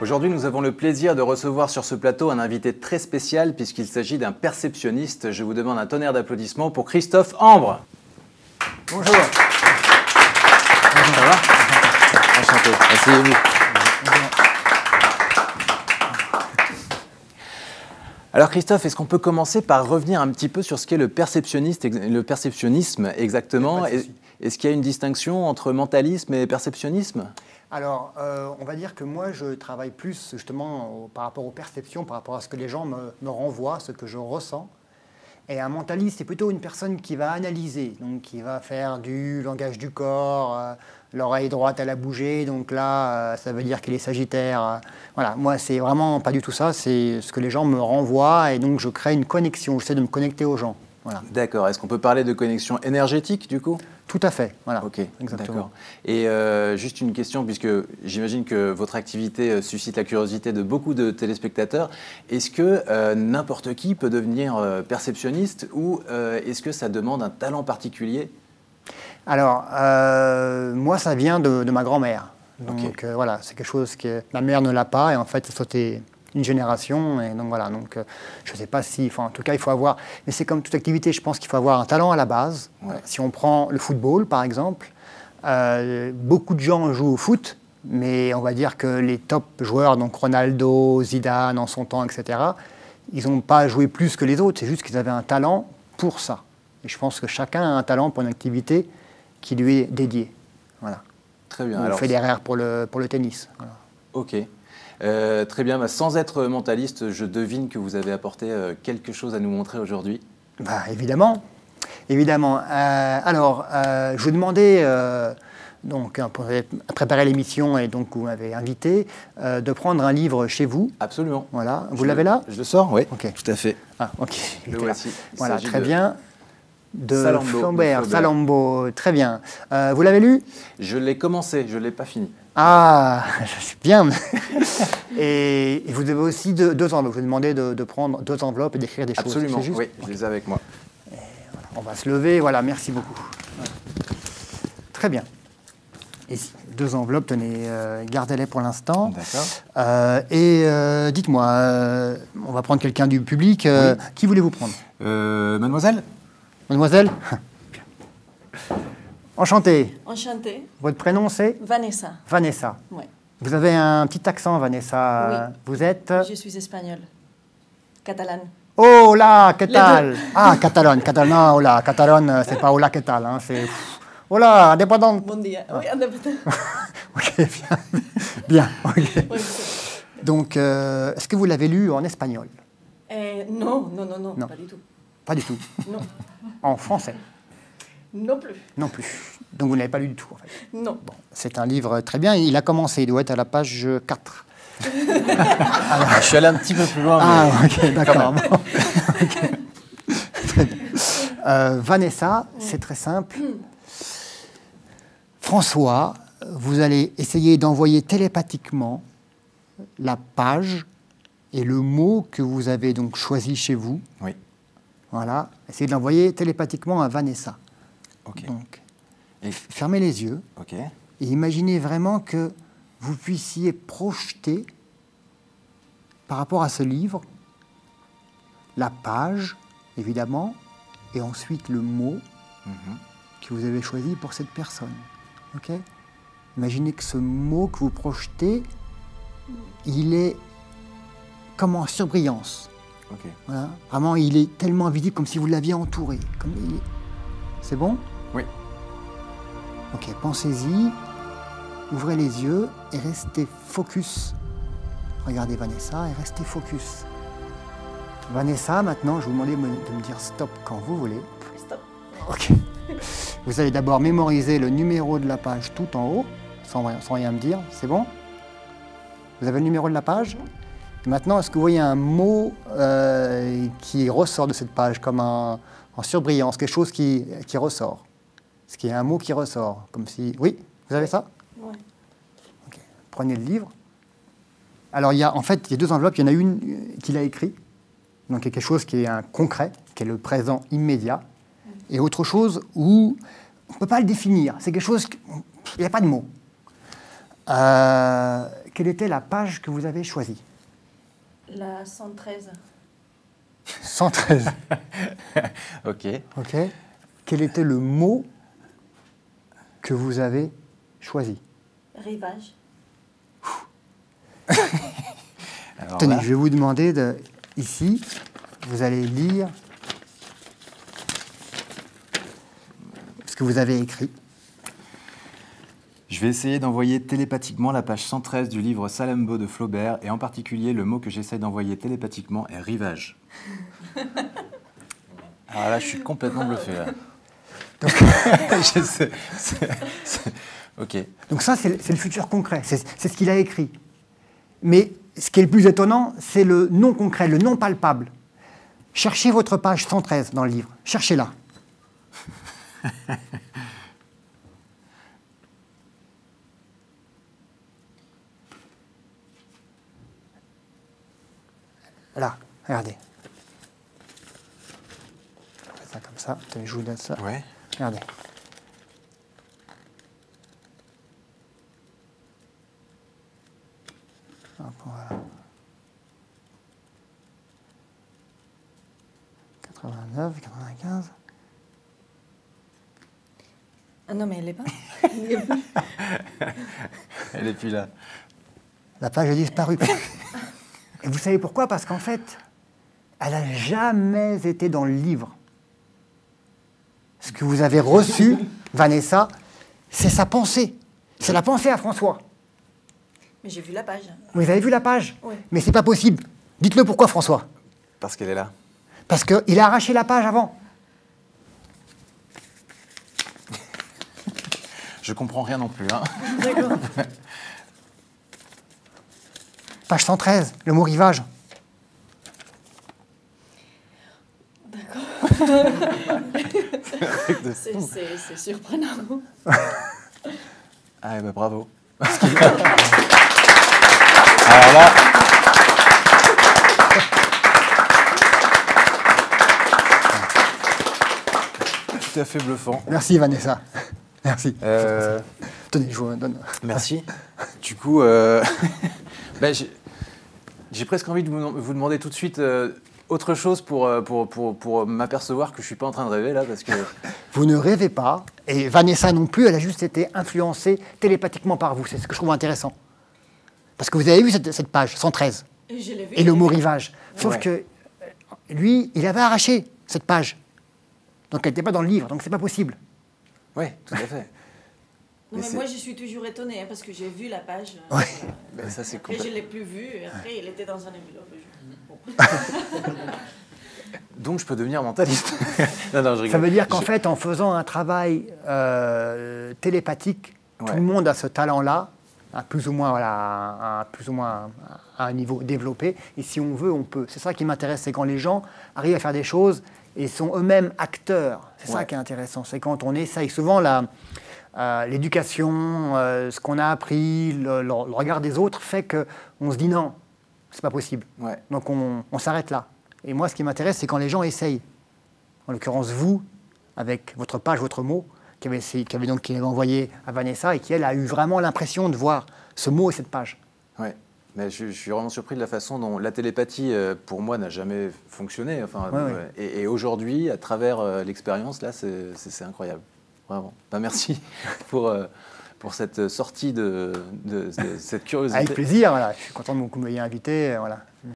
Aujourd'hui, nous avons le plaisir de recevoir sur ce plateau un invité très spécial puisqu'il s'agit d'un perceptionniste. Je vous demande un tonnerre d'applaudissements pour Christophe Ambre. Bonjour. Ça va? Enchanté. Asseyez-vous. Alors Christophe, est-ce qu'on peut commencer par revenir un petit peu sur ce qu'est le perceptionnisme exactement? Est-ce qu'il y a une distinction entre mentalisme et perceptionnisme? Alors, on va dire que moi, je travaille plus justement par rapport aux perceptions, par rapport à ce que les gens me renvoient, ce que je ressens. Et un mentaliste, c'est plutôt une personne qui va analyser, donc qui va faire du langage du corps, l'oreille droite elle a bougé, donc là, ça veut dire qu'il est sagittaire. Voilà, moi, c'est vraiment pas du tout ça, c'est ce que les gens me renvoient, et donc je crée une connexion, j'essaie de me connecter aux gens. Voilà. D'accord. Est-ce qu'on peut parler de connexion énergétique du coup? Tout à fait, voilà. Ok, exactement. Et juste une question, puisque j'imagine que votre activité suscite la curiosité de beaucoup de téléspectateurs. Est-ce que n'importe qui peut devenir perceptionniste ou est-ce que ça demande un talent particulier? Alors, moi, ça vient de ma grand-mère. Donc voilà, c'est quelque chose que ma mère ne l'a pas et en fait, ça sautait une génération. Et donc voilà, donc je ne sais pas si, enfin en tout cas, il faut avoir, mais c'est comme toute activité, je pense qu'il faut avoir un talent à la base. Ouais. Si on prend le football, par exemple, beaucoup de gens jouent au foot, mais on va dire que les top joueurs, donc Ronaldo, Zidane en son temps, etc., ils n'ont pas joué plus que les autres, c'est juste qu'ils avaient un talent pour ça. Et je pense que chacun a un talent pour une activité qui lui est dédiée. Voilà. Très bien. Alors, Federer pour le tennis. Voilà. Ok. Très bien. Bah, sans être mentaliste, je devine que vous avez apporté quelque chose à nous montrer aujourd'hui. Bah, évidemment. Évidemment. Alors, je vous demandais, donc, pour préparer l'émission, et donc vous m'avez invité, de prendre un livre chez vous. Absolument. Voilà. Vous l'avez là? Je le sors, oui. Ok. Tout à fait. Ah, ok. Le voici. Voilà, très bien. De Flaubert. Salammbô, très bien. Vous l'avez lu? Je l'ai commencé, je ne l'ai pas fini. Ah, je suis bien. Et vous avez aussi deux enveloppes. Je vous ai demandé de prendre deux enveloppes et d'écrire des choses. Absolument, juste? oui, je les ai avec moi. Voilà, on va se lever, voilà, merci beaucoup. Voilà. Très bien. Et deux enveloppes, tenez, gardez-les pour l'instant. D'accord. Dites-moi, on va prendre quelqu'un du public. Oui. Qui voulez-vous prendre? Mademoiselle? Mademoiselle? Enchantée. Enchantée. Votre prénom, c'est? Vanessa. Vanessa. Oui. Vous avez un petit accent, Vanessa. Oui. Vous êtes? Je suis espagnole. Catalane. Oh là, que Les tal? deux. Ah, Catalogne. Non, oh là, Catalogne, c'est pas oh là, que tal. Hein, c'est oh là, indépendante. Bon dia. Oui, indépendant. Ok, bien. Bien, ok. Oui, Donc, est-ce que vous l'avez lu en espagnol? non, Non. pas du tout. Pas du tout. Non, En français? non plus. Non plus. Donc, vous ne l'avez pas lu du tout, en fait. Non. Bon, c'est un livre très bien. Il a commencé, il doit être à la page 4. Je suis allé un petit peu plus loin. Ah, Mais... ok, d'accord. Bon. Okay. Très bien. Vanessa, c'est très simple. François, vous allez essayer d'envoyer télépathiquement la page et le mot que vous avez donc choisi chez vous. Oui. Voilà. Essayez de l'envoyer télépathiquement à Vanessa. Ok. Donc, fermez les yeux Ok. et imaginez vraiment que vous puissiez projeter par rapport à ce livre la page, évidemment, et ensuite le mot que vous avez choisi pour cette personne. Ok? Imaginez que ce mot que vous projetez, il est comme en surbrillance. Ok. Voilà. Vraiment, il est tellement visible comme si vous l'aviez entouré. C'est bon? Oui. Ok, pensez-y, ouvrez les yeux et restez focus. Regardez Vanessa et restez focus. Vanessa, maintenant, je vous demande de me dire stop quand vous voulez. Stop. Ok. Vous allez d'abord mémoriser le numéro de la page tout en haut, sans rien me dire. C'est bon? Vous avez le numéro de la page? Maintenant, est-ce que vous voyez un mot qui ressort de cette page, comme en surbrillance, quelque chose qui ressort? Est-ce qu'il y a un mot qui ressort? Comme si... Oui? Vous avez ça? Oui. Ok. Prenez le livre. Alors, il y a deux enveloppes. Il y en a une qu'il a écrit. Donc, il y a quelque chose qui est un concret, qui est le présent immédiat. Et autre chose où on ne peut pas le définir. C'est quelque chose... Il n'y a pas de mots. quelle était la page que vous avez choisie? La 113. 113. Ok. Ok. Quel était le mot que vous avez choisi? Rivage. Alors Tenez, là, je vais vous demander ici, vous allez lire ce que vous avez écrit. je vais essayer d'envoyer télépathiquement la page 113 du livre Salammbô de Flaubert, et en particulier, le mot que j'essaie d'envoyer télépathiquement est rivage. Alors là, je suis complètement bluffé, là. Je sais, ok. Donc ça, c'est le futur concret, c'est ce qu'il a écrit. Mais ce qui est le plus étonnant, c'est le non concret, le non palpable. Cherchez votre page 113 dans le livre, cherchez-la. Là, regardez. On fait ça comme ça, attendez, je vous donne ça. Ouais. Regardez. Hop, voilà. 89, 95. Ah non, mais elle est pas. Elle est plus là. La page a disparu. Et vous savez pourquoi? Parce qu'en fait, elle n'a jamais été dans le livre. Ce que vous avez reçu, Vanessa, c'est sa pensée. C'est la pensée à François. Mais j'ai vu la page. Vous avez vu la page? Oui. Mais c'est pas possible. Dites-le pourquoi, François? Parce qu'elle est là. Parce qu'il a arraché la page avant. Je comprends rien non plus, hein. D'accord. Page 113, le mot rivage. C'est surprenant. Ah, bah bravo. Alors là... Tout à fait bluffant. Merci, Vanessa. Merci. Euh, Tenez, je vous donne. Merci. Du coup, bah, j'ai presque envie de vous demander tout de suite autre chose pour m'apercevoir que je ne suis pas en train de rêver là, parce que... Vous ne rêvez pas, et Vanessa non plus, elle a juste été influencée télépathiquement par vous. C'est ce que je trouve intéressant. Parce que vous avez vu cette page, 113, Et je l'ai vu. et le mot rivage. Sauf Ouais. que lui, il avait arraché cette page. Donc elle n'était pas dans le livre, donc c'est pas possible. Oui, tout à fait. Non, Mais mais c'est- moi, je suis toujours étonnée hein, parce que j'ai vu la page. Ouais. Ben, ça, c'est Après, je ne complètement... l'ai plus vue et après, il était dans un enveloppe. Bon. Donc, je peux devenir mentaliste. Non, non, je rigole. Ça veut dire qu'en fait, en faisant un travail télépathique, tout Ouais. le monde a ce talent-là, à plus ou moins, voilà, à un niveau développé. Et si on veut, on peut. C'est ça qui m'intéresse, c'est quand les gens arrivent à faire des choses et sont eux-mêmes acteurs. C'est ça Ouais. qui est intéressant. C'est quand on essaye. Souvent, l'éducation, ce qu'on a appris, le regard des autres fait qu'on se dit non, c'est pas possible. Ouais. Donc on s'arrête là. Et moi, ce qui m'intéresse, c'est quand les gens essayent. En l'occurrence, vous, avec votre page, votre mot, qui avait envoyé à Vanessa et qui, elle, a eu vraiment l'impression de voir ce mot et cette page. Ouais. Mais je suis vraiment surpris de la façon dont la télépathie, pour moi, n'a jamais fonctionné. Enfin, Ouais, ouais. Et aujourd'hui, à travers l'expérience, là, c'est incroyable. Vraiment. Ben, merci pour cette sortie de cette curiosité. Avec plaisir, voilà. Je suis content que vous m'ayez invité. Voilà.